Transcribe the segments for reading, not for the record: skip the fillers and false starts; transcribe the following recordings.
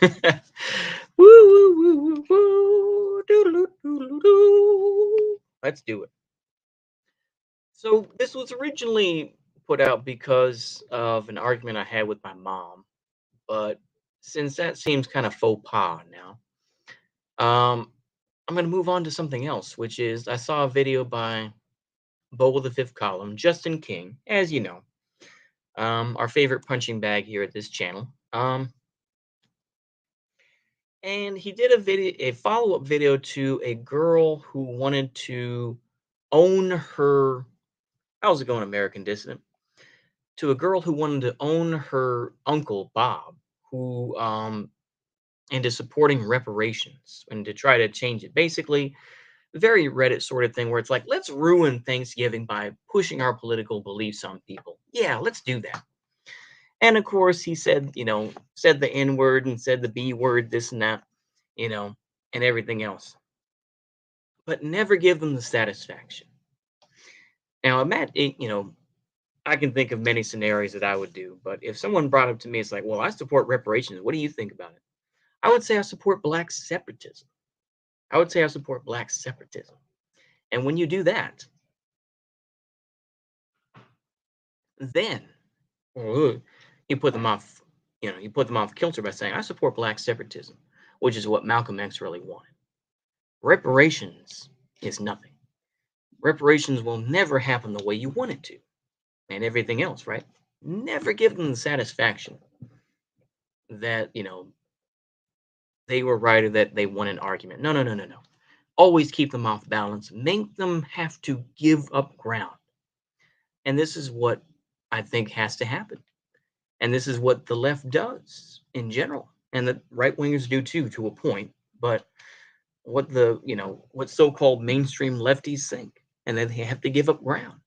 Woo, woo, woo, woo, woo. Doodaloo, doodaloo, doo. Let's do it. So this was originally put out because of an argument I had with my mom, but since that seems kind of faux pas now, um, I'm gonna move on to something else, which is I saw a video by Bowl of the Fifth Column, Justin King, as you know, our favorite punching bag here at this channel. And he did a follow-up video to a girl who wanted to own her. How's it going, American Dissident? To a girl who wanted to own her uncle Bob, who into supporting reparations and to try to change it. Basically, very Reddit sort of thing where it's like, let's ruin Thanksgiving by pushing our political beliefs on people. Yeah, let's do that. And of course, he said, said the N word and said the B word, this and that, you know, and everything else, but never give them the satisfaction. Now, I can think of many scenarios that I would do, but if someone brought up to me, it's like, well, I support reparations. What do you think about it? I would say I support black separatism. I would say I support black separatism. And when you do that, then uh, you put them off, you put them off kilter by saying, I support black separatism, which is what Malcolm X really wanted. Reparations is nothing. Reparations will never happen the way you want it to, and everything else, right? Never give them the satisfaction that, they were right or that they won an argument. No, no, no, no, no. Always keep them off balance. Make them have to give up ground. And this is what I think has to happen. And this is what the left does in general. And the right wingers do too, to a point. But what so-called mainstream lefties think. And then they have to give up ground.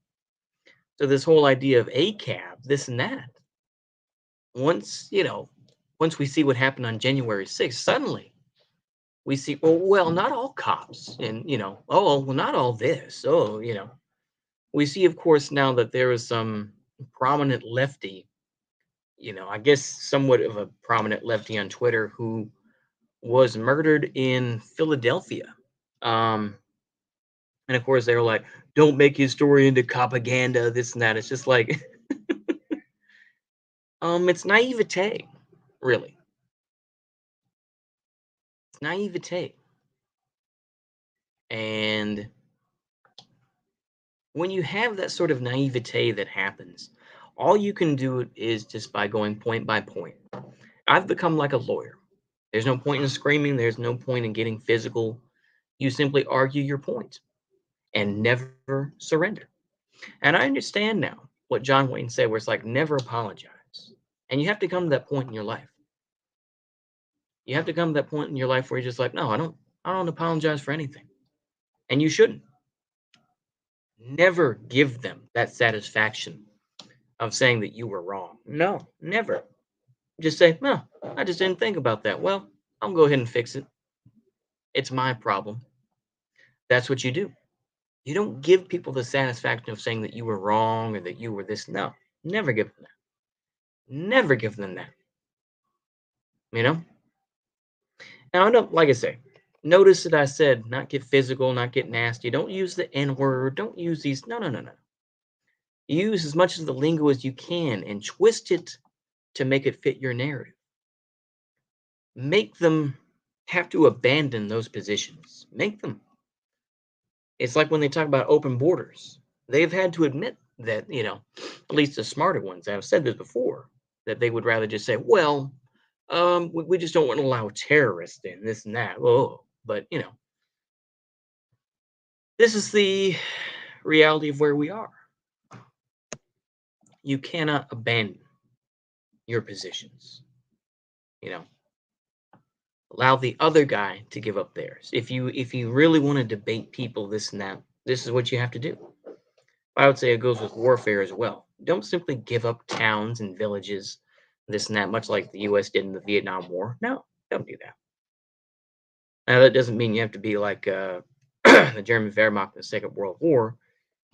So this whole idea of ACAB, this and that, once, once we see what happened on January 6th, suddenly we see, well, not all cops, and well, not all this. Oh, we see, of course, now that there is some prominent lefty, I guess somewhat of a prominent lefty on Twitter who was murdered in Philadelphia. Um, and of course, they were like, "Don't make his story into propaganda." This and that. It's just like, it's naivete, really. It's naivete, and when you have that sort of naivete that happens, all you can do is just by going point by point. I've become like a lawyer. There's no point in screaming, there's no point in getting physical. You simply argue your point and never surrender. And I understand now what John Wayne said, where it's like, never apologize. And you have to come to that point in your life. You have to come to that point in your life where you're just like, no, I don't apologize for anything. And you shouldn't. Never give them that satisfaction of saying that you were wrong. No, never. Just say, no, I just didn't think about that. Well, I'll go ahead and fix it. It's my problem. That's what you do. You don't give people the satisfaction of saying that you were wrong or that you were this. No, never give them that. Never give them that. You know? Now, I don't, like I say, notice that I said not get physical, not get nasty. Don't use the N word. Don't use these. No, no, no, no. Use as much of the lingo as you can and twist it to make it fit your narrative. Make them have to abandon those positions. Make them. It's like when they talk about open borders. They've had to admit that, at least the smarter ones, I've said this before, that they would rather just say, well, we just don't want to allow terrorists in, this and that. Oh, but, this is the reality of where we are. You cannot abandon your positions. You know, allow the other guy to give up theirs. If you really want to debate people, this and that, this is what you have to do. I would say it goes with warfare as well. Don't simply give up towns and villages, this and that, much like the U.S. did in the Vietnam War. No, don't do that. Now, that doesn't mean you have to be like the German Wehrmacht in the Second World War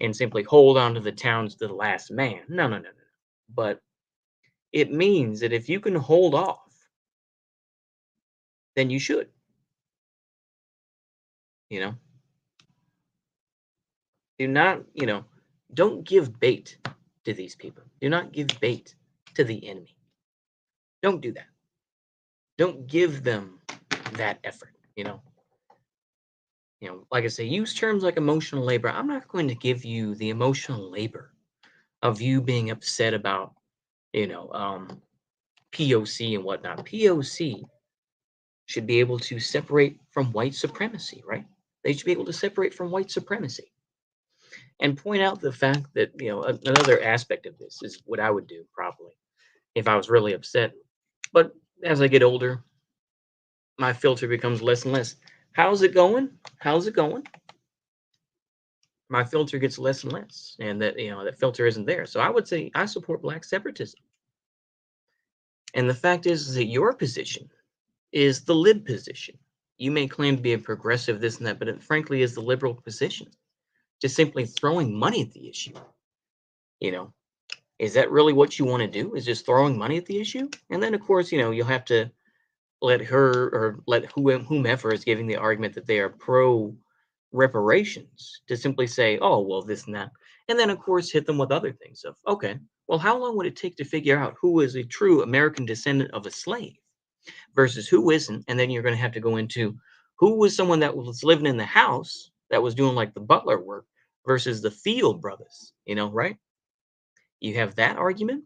and simply hold on to the towns to the last man. No, no, no, no. But it means that if you can hold off then you should, you know. Do not, don't give bait to these people. Do not give bait to the enemy. Don't do that. Don't give them that effort, you know. Like I say, use terms like emotional labor. I'm not going to give you the emotional labor of you being upset about, you know, um, POC and whatnot. POC should be able to separate from white supremacy, right? They should be able to separate from white supremacy and point out the fact that, another aspect of this is what I would do probably if I was really upset. But as I get older, my filter becomes less and less. How's it going? How's it going? My filter gets less and less, and that filter isn't there. So I would say I support black separatism. And the fact is that your position is the lib position. You may claim to be a progressive, this and that, but it frankly is the liberal position. Just simply throwing money at the issue. You know, is that really what you want to do? Is just throwing money at the issue? And then, of course, you'll have to let her or let whomever is giving the argument that they are pro reparations to simply say, oh, well, this and that. And then, of course, hit them with other things of, okay, well, how long would it take to figure out who is a true American descendant of a slave versus who isn't? And then you're going to have to go into who was someone that was living in the house that was doing like the butler work versus the field brothers, right? You have that argument.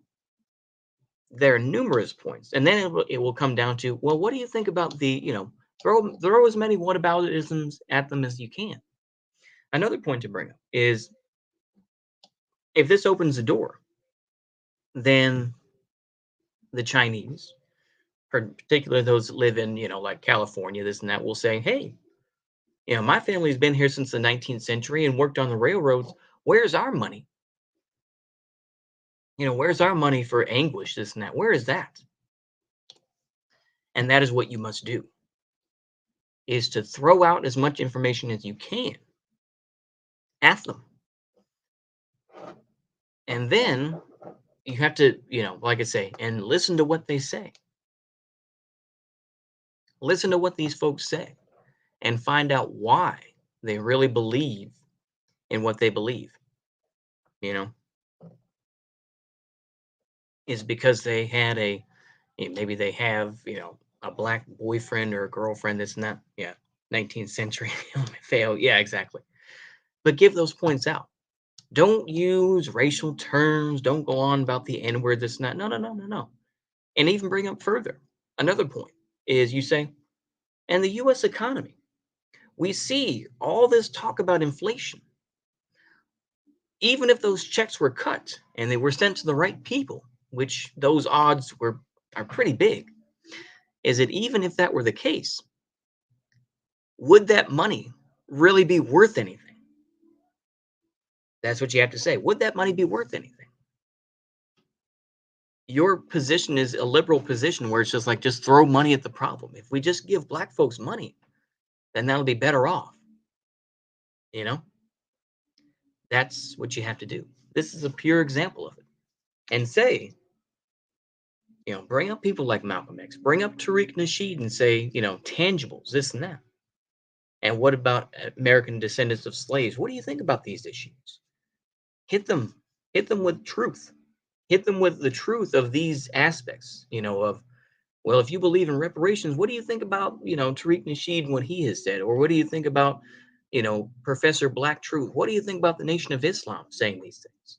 There are numerous points, and then it will come down to, well, what do you think about the, throw as many whataboutisms at them as you can. Another point to bring up is if this opens the door, then the Chinese, particularly those that live in, like California, this and that, will say, hey, my family's been here since the 19th century and worked on the railroads. Where's our money? Where's our money for anguish, this and that? Where is that? And that is what you must do, is to throw out as much information as you can at them. And then you have to, like I say, and listen to what they say. Listen to what these folks say and find out why they really believe in what they believe. You know, is because they had maybe they have, a black boyfriend or a girlfriend, this and that. Yeah, 19th century fail. Yeah, exactly. But give those points out. Don't use racial terms. Don't go on about the N word, this and that. No, no, no, no, no. And even bring up further. Another point is you say, and the US economy. We see all this talk about inflation. Even if those checks were cut and they were sent to the right people, which those odds are pretty big, is that even if that were the case, would that money really be worth anything? That's what you have to say. Would that money be worth anything? Your position is a liberal position where it's just like, just throw money at the problem. If we just give black folks money, then that'll be better off. You know, that's what you have to do. This is a pure example of it. And say, bring up people like Malcolm X, bring up Tariq Nasheed and say, tangibles, this and that. And what about American descendants of slaves? What do you think about these issues? Hit them, hit them with truth. Hit them with the truth of these aspects, of, well, if you believe in reparations, what do you think about, Tariq Nasheed and what he has said? Or what do you think about, Professor Black Truth? What do you think about the Nation of Islam saying these things?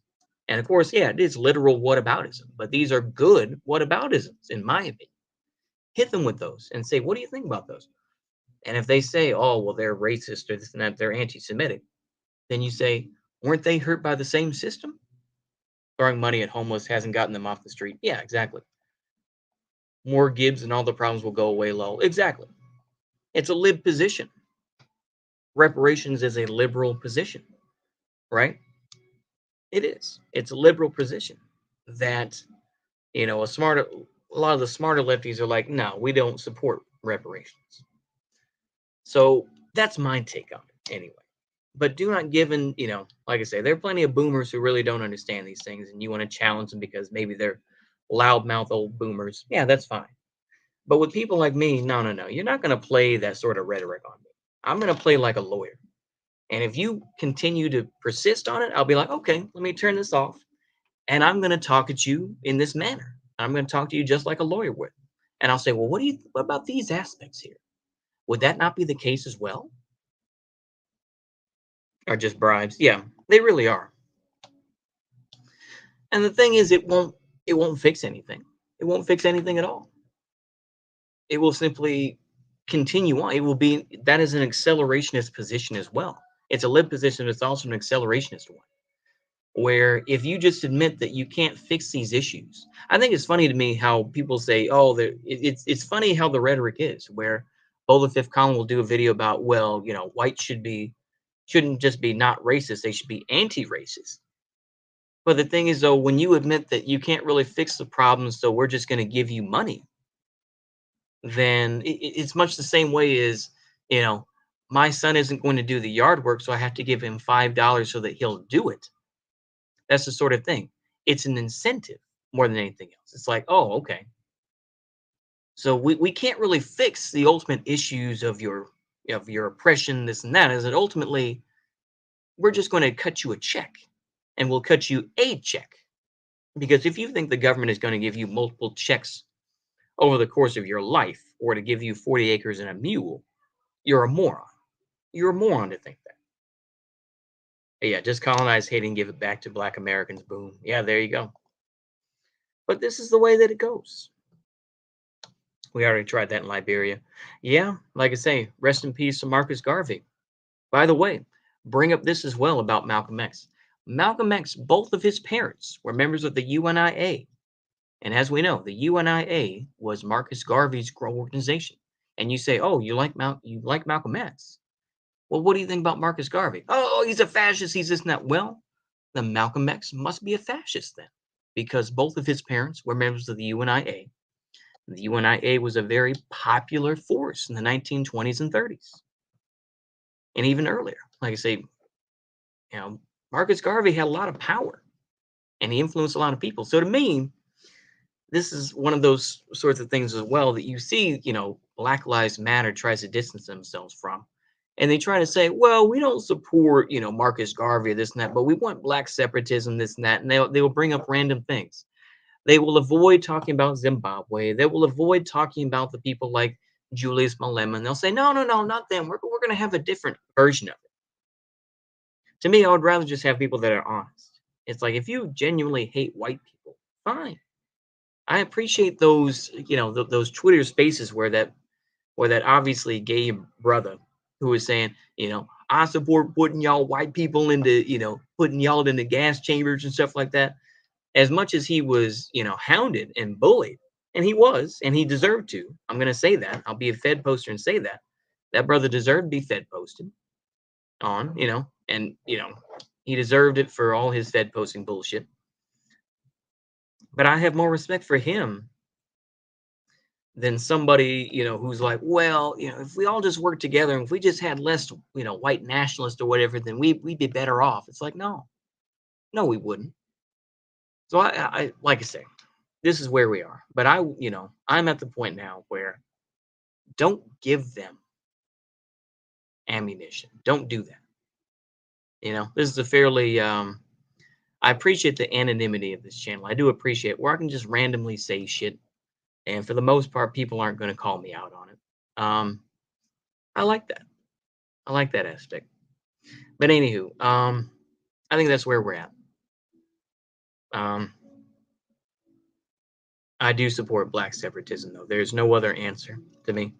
And of course, yeah, it is literal whataboutism, but these are good whataboutisms, in my opinion. Hit them with those and say, what do you think about those? And if they say, oh, well, they're racist or this and that, they're anti Semitic, then you say, weren't they hurt by the same system? Throwing money at homeless hasn't gotten them off the street. Yeah, exactly. More Gibbs and all the problems will go away low. Exactly. It's a lib position. Reparations is a liberal position, right? It is. It's a liberal position that, a lot of the smarter lefties are like, no, we don't support reparations. So that's my take on it anyway. But do not give in, like I say, there are plenty of boomers who really don't understand these things and you want to challenge them because maybe they're loudmouth old boomers. Yeah, that's fine. But with people like me, no, no, no. You're not going to play that sort of rhetoric on me. I'm going to play like a lawyer. And if you continue to persist on it, I'll be like, okay, let me turn this off. And I'm going to talk at you in this manner. I'm going to talk to you just like a lawyer would. And I'll say, well, what about these aspects here? Would that not be the case as well? Or just bribes? Yeah, they really are. And the thing is, it won't fix anything. It won't fix anything at all. It will simply continue on. It will be that is an accelerationist position as well. It's a lib position, it's also an accelerationist one. Where if you just admit that you can't fix these issues, I think it's funny to me how people say, "Oh, it's funny how the rhetoric is." Where Bola Fifth Column will do a video about, well, whites shouldn't just be not racist; they should be anti-racist. But the thing is, though, when you admit that you can't really fix the problem, so we're just going to give you money, then it's much the same way as, you know, my son isn't going to do the yard work, so I have to give him $5 so that he'll do it. That's the sort of thing. It's an incentive more than anything else. It's like, oh, okay. So we can't really fix the ultimate issues of your oppression, this and that. Is that ultimately we're just going to cut you a check, and we'll cut you a check. Because if you think the government is going to give you multiple checks over the course of your life, or to give you 40 acres and a mule, you're a moron. You're a moron to think that. Yeah, just colonize Haiti and give it back to Black Americans. Boom. Yeah, there you go. But this is the way that it goes. We already tried that in Liberia. Yeah, like I say, rest in peace to Marcus Garvey. By the way, bring up this as well about Malcolm X. Malcolm X, both of his parents were members of the UNIA. And as we know, the UNIA was Marcus Garvey's organization. And you say, oh, you like Malcolm X. Well, what do you think about Marcus Garvey? Oh, he's a fascist. He's this and that. Well, then Malcolm X must be a fascist then, because both of his parents were members of the UNIA. The UNIA was a very popular force in the 1920s and 30s, and even earlier. Like I say, Marcus Garvey had a lot of power, and he influenced a lot of people. So to me, this is one of those sorts of things as well that you see, Black Lives Matter tries to distance themselves from. And they try to say, well, we don't support, Marcus Garvey, this and that, but we want black separatism, this and that. And they will bring up random things. They will avoid talking about Zimbabwe. They will avoid talking about the people like Julius Malema. And they'll say, no, no, no, not them. We're going to have a different version of it. To me, I would rather just have people that are honest. It's like if you genuinely hate white people, fine. I appreciate those, those Twitter spaces where that obviously gay brother who was saying, I support putting y'all white people into, putting y'all into gas chambers and stuff like that. As much as he was, hounded and bullied, and he was, and he deserved to. I'm going to say that. I'll be a Fed poster and say that. That brother deserved to be Fed posted on, and, he deserved it for all his Fed posting bullshit. But I have more respect for him than somebody, who's like, well, if we all just work together and if we just had less, white nationalists or whatever, then we'd be better off. It's like, no, no, we wouldn't. So I like I say, this is where we are. But I'm at the point now where don't give them ammunition. Don't do that. This is a fairly I appreciate the anonymity of this channel. I do appreciate where I can just randomly say shit. And for the most part, people aren't going to call me out on it. I like that. I like that aspect. But anywho, I think that's where we're at. Um, I do support black separatism, though. There's no other answer to me.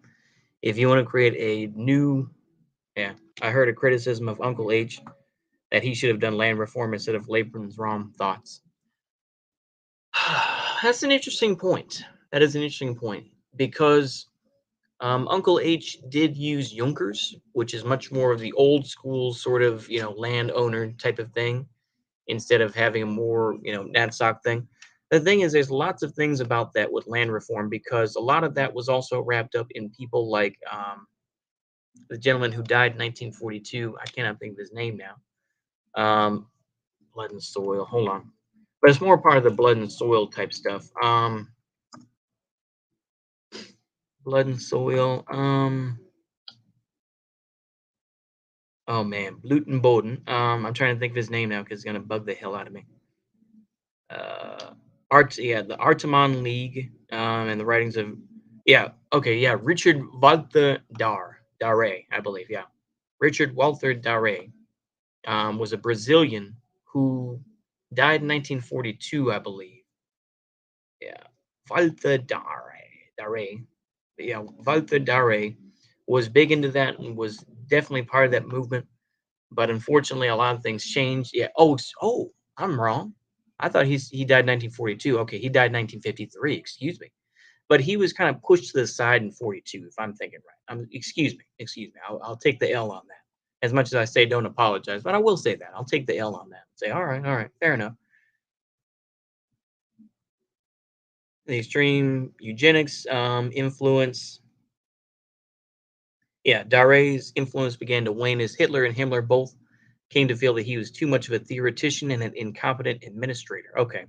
If you want to create a new, yeah, I heard a criticism of Uncle H that he should have done land reform instead of Laban's Rom thoughts. That's an interesting point. That is an interesting point because Uncle H did use Junkers, which is much more of the old school sort of landowner type of thing, instead of having a more NatSoc thing. The thing is, there's lots of things about that with land reform because a lot of that was also wrapped up in people like the gentleman who died in 1942. I cannot think of his name now. Blood and soil. Hold on, but it's more part of the blood and soil type stuff. Blood and Soil. Oh man, Bluten Boden. I'm trying to think of his name now because it's gonna bug the hell out of me. Uh, yeah, the Artemon League. And the writings of, yeah, okay, yeah, Richard Walter Dare, I believe, yeah, Richard Walter Dare, was a Brazilian who died in 1942, I believe. Yeah, Walter Dare, yeah, Walter Dare was big into that and was definitely part of that movement. But unfortunately, a lot of things changed. Yeah. Oh, I'm wrong. I thought he died in 1942. Okay, he died in 1953. Excuse me. But he was kind of pushed to the side in 42, if I'm thinking right. Excuse me. I'll take the L on that. As much as I say don't apologize, but I will say that. I'll take the L on that. Say, all right, fair enough. The extreme eugenics influence. Yeah, Dare's influence began to wane as Hitler and Himmler both came to feel that he was too much of a theoretician and an incompetent administrator. Okay.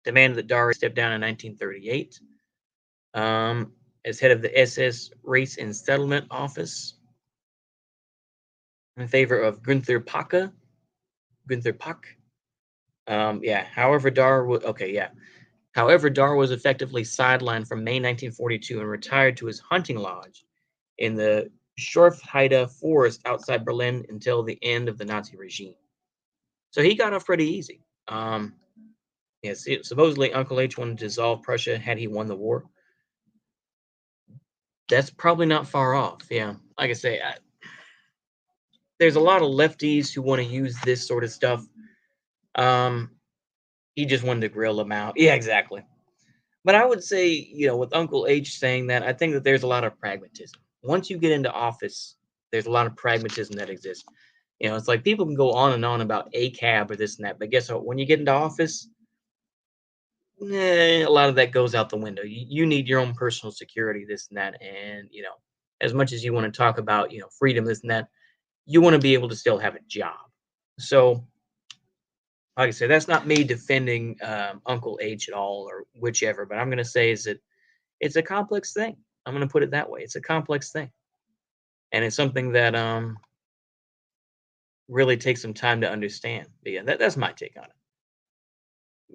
Demanded that Dare step down in 1938 as head of the SS Race and Settlement Office in favor of Gunther Pack. Yeah. However, Dar was effectively sidelined from May 1942 and retired to his hunting lodge in the Schorfheide forest outside Berlin until the end of the Nazi regime. So he got off pretty easy. Yes, supposedly Uncle H wanted to dissolve Prussia had he won the war. That's probably not far off. Yeah, like I say, there's a lot of lefties who want to use this sort of stuff. Um, he just wanted to grill them out. Yeah, exactly. But I would say, with Uncle H saying that, I think that there's a lot of pragmatism. Once you get into office, there's a lot of pragmatism that exists. It's like people can go on and on about a cab or this and that, but guess what? When you get into office, a lot of that goes out the window. You need your own personal security, this and that, and as much as you want to talk about freedom, this and that, you want to be able to still have a job. So, like I said, that's not me defending Uncle H at all or whichever, but I'm going to say is that it's a complex thing. I'm going to put it that way. It's a complex thing, and it's something that really takes some time to understand. But yeah, that's my take on it.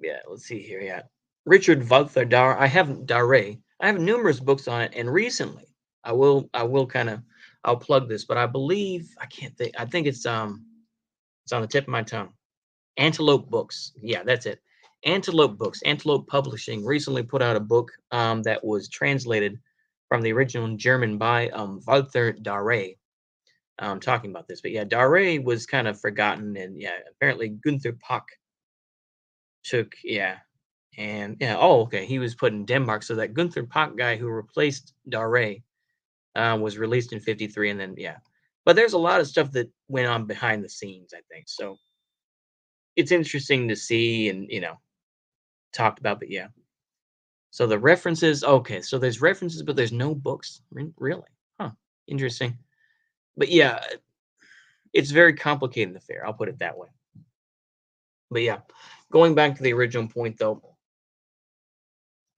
Yeah, let's see here. Yeah, Richard Walther Dar. I have numerous books on it, and recently, I will kind of, I'll plug this, but I believe I can't think. I think it's on the tip of my tongue. Antelope Books. Yeah, that's it. Antelope Books. Antelope Publishing recently put out a book that was translated from the original in German by Walter Dare. Talking about this, but yeah, Dare was kind of forgotten, and yeah, apparently Gunther Puck took, yeah. And yeah, oh, okay, he was put in Denmark. So that Gunther Pack guy who replaced Dare was released in '53, and then yeah. But there's a lot of stuff that went on behind the scenes, I think. So it's interesting to see and talked about. But yeah, so the references, okay, so there's references, but there's no books. Really? Huh? Interesting. But yeah, it's very complicated affair. I'll put it that way. But yeah, going back to the original point though,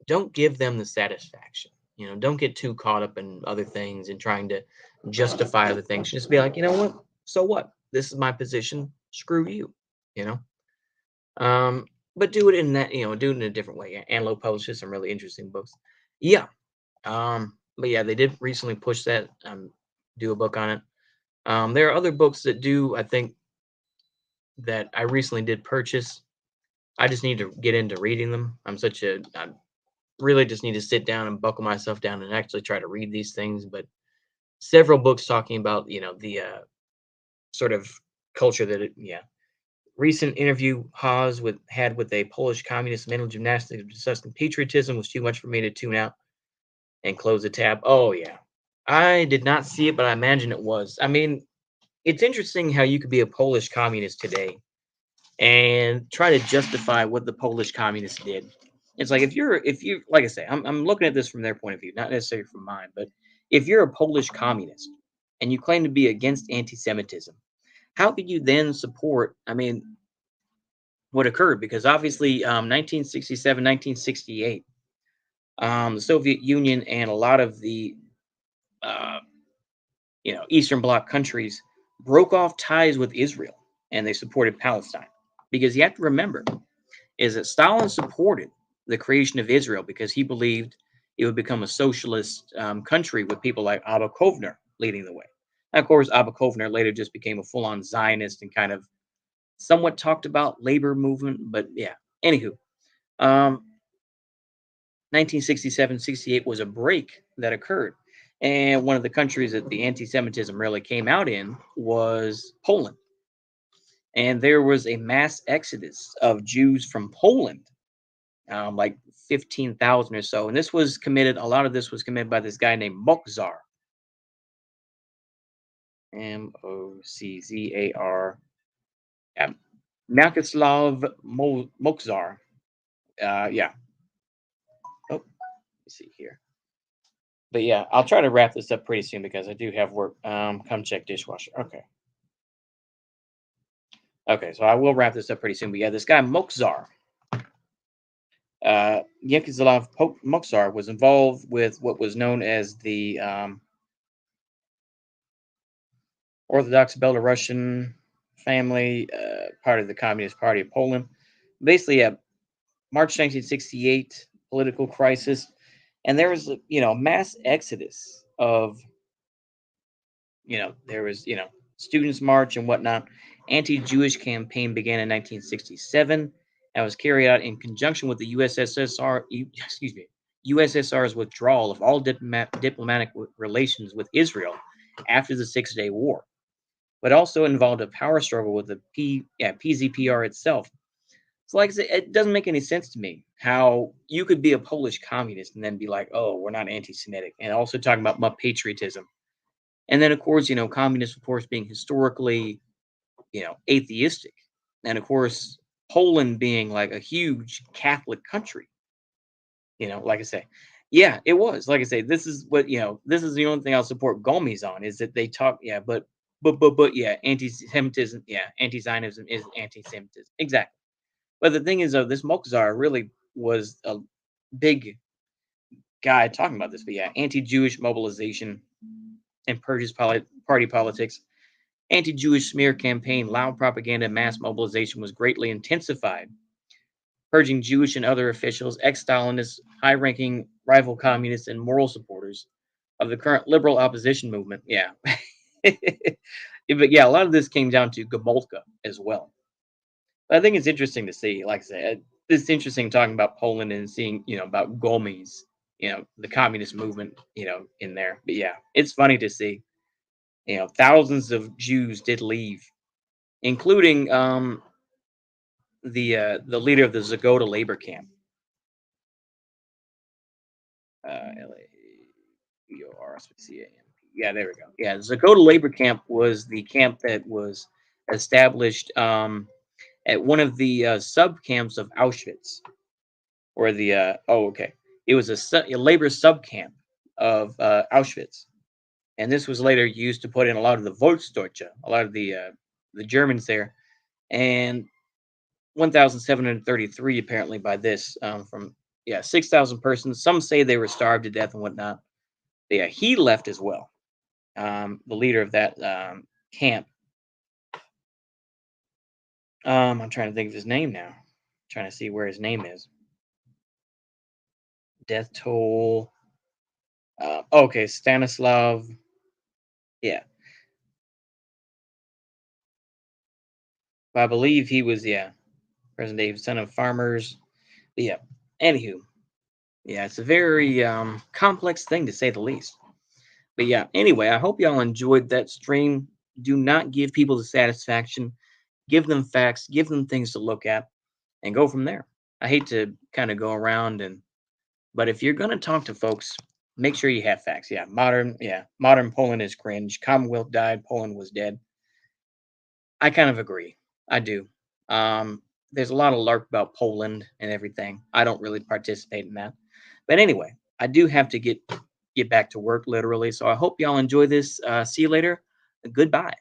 don't give them the satisfaction. Don't get too caught up in other things and trying to justify other things. Just be like, you know what? So what? This is my position. Screw you. You know. Um, but do it in that. Do it in a different way. Yeah, Antelope publishes some really interesting books. Yeah. But yeah, they did recently push that. Do a book on it. There are other books that do. I think that I recently did purchase. I just need to get into reading them. I really just need to sit down and buckle myself down and actually try to read these things. But several books talking about the sort of culture that yeah. Recent interview Haas had with a Polish communist mental gymnastics discussing patriotism was too much for me to tune out and close the tab. Oh yeah, I did not see it, but I imagine it was. I mean, it's interesting how you could be a Polish communist today and try to justify what the Polish communists did. It's like if you like I say, I'm looking at this from their point of view, not necessarily from mine, but if you're a Polish communist and you claim to be against anti-Semitism, how could you then support? I mean, what occurred? Because obviously, 1967, 1968. The Soviet Union and a lot of the uh, Eastern Bloc countries broke off ties with Israel and they supported Palestine. Because you have to remember is that Stalin supported the creation of Israel because he believed it would become a socialist country with people like Abba Kovner leading the way. And of course, Abba Kovner later just became a full-on Zionist and kind of somewhat talked about labor movement. But yeah, anywho, um, 1967-68 was a break that occurred. And one of the countries that the anti-Semitism really came out in was Poland. And there was a mass exodus of Jews from Poland, like 15,000 or so. And this was committed, a lot of this was committed by this guy named Moczar. Moczar. Yeah. Moczar. Yeah. Oh, let me see here. But yeah, I'll try to wrap this up pretty soon because I do have work. Come check dishwasher. Okay. Okay, so I will wrap this up pretty soon. But yeah, this guy Moczar, Yakislav Moczar, was involved with what was known as the Orthodox Belarusian family, part of the Communist Party of Poland. Basically, March 1968 political crisis, and there was mass exodus of there was students march and whatnot. Anti-Jewish campaign began in 1967 and was carried out in conjunction with the excuse me, USSR's withdrawal of all diplomatic relations with Israel after the Six-Day War, but also involved a power struggle with the PZPR itself. So, like I said, it doesn't make any sense to me how you could be a Polish communist and then be like, "Oh, we're not anti-Semitic," and also talking about my patriotism. And then, of course, communists, of course, being historically, atheistic, and of course, Poland being like a huge Catholic country. Like I say, yeah, it was. Like I say, this is what This is the only thing I'll support Gomes on is that they talk. Yeah, but yeah, anti-Semitism. Yeah, anti-Zionism is anti-Semitism. Exactly. But the thing is, though, this Mokhzar really was a big guy talking about this. But yeah, anti-Jewish mobilization and purges party politics. Anti-Jewish smear campaign, loud propaganda, and mass mobilization was greatly intensified, purging Jewish and other officials, ex-Stalinists, high-ranking rival communists, and moral supporters of the current liberal opposition movement. Yeah. But yeah, a lot of this came down to Gomulka as well. But I think it's interesting to see, like I said, it's interesting talking about Poland and seeing, about Gomes, the communist movement, in there. But yeah, it's funny to see, thousands of Jews did leave, including the leader of the Zagota labor camp. LAURCAMP. Yeah, there we go. Yeah, the Zagota labor camp was the camp that was established at one of the sub camps of Auschwitz, or the okay, it was a labor sub camp of Auschwitz, and this was later used to put in a lot of the Volksdeutsche, a lot of the Germans there, and 1,733 apparently by this from 6,000 persons. Some say they were starved to death and whatnot. But yeah, he left as well. The leader of that camp. I'm trying to think of his name now. Trying to see where his name is. Death toll. Okay, Stanislav. Yeah, but I believe he was present day son of farmers. But yeah, anywho, yeah, it's a very complex thing to say the least. But yeah, anyway, I hope y'all enjoyed that stream. Do not give people the satisfaction. Give them facts, give them things to look at, and go from there. I hate to kind of go around but if you're gonna talk to folks, make sure you have facts. Modern Poland is cringe. Commonwealth died, Poland was dead. I kind of agree. I do. There's a lot of lark about Poland and everything. I don't really participate in that. But anyway, I do have to get back to work literally. So I hope y'all enjoy this. See you later. Goodbye.